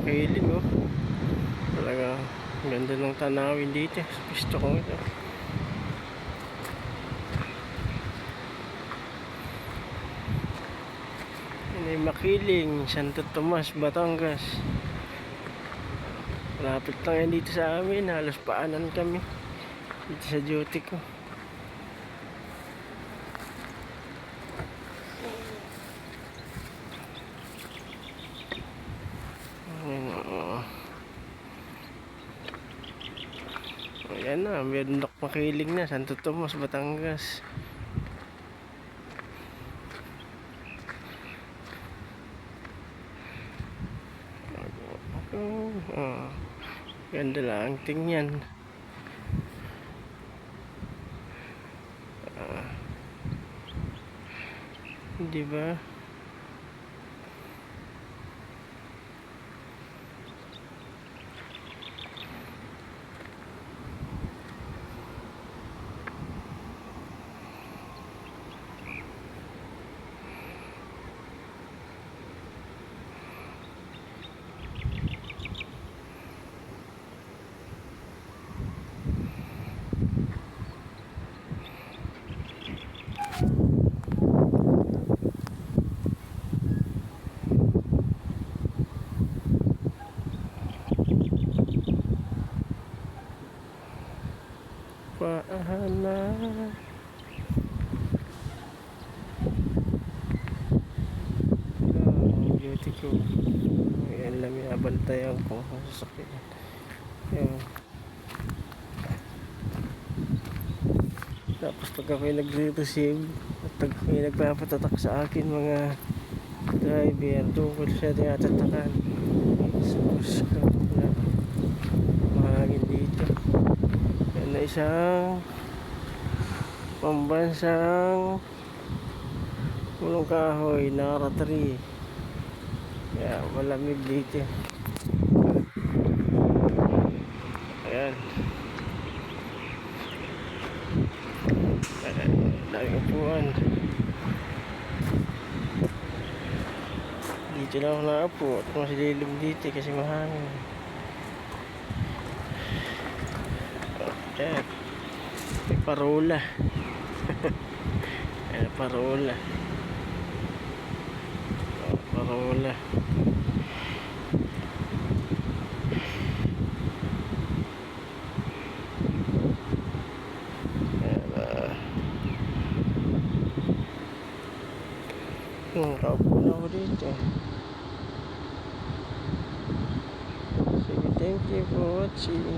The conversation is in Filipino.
makiling oh. Talaga ganda ng tanawin dito sa pisto ko ito. Yan ay Makiling, Santo Tomas, Batangas. Malapit lang yan dito sa amin. Halos paanan kami dito sa duty ko. Ayan na, meron Makiling na, Santo Tomas, Batangas. Ganda lang tingnan. Di ba? Paana duty ko. Ayan lang binabantayan ko ang sasakyan. Ayan. Tapos pag ako'y nagre-receive at pag ako'y nagpapatatak sa akin mga driver tungkol sa tinatatakan sa pusko na mahangin dito. Yan na isang pambansang pulong kahoy, Nara 3. Kaya malamig dito. Ayan. Dahil upuan. Dito lang ako naupo at masililim dito kasi mahangin. Ayan. May parola. Ayan, parola. Parola. Kaupo na ako dito. Sige, thank you for watching.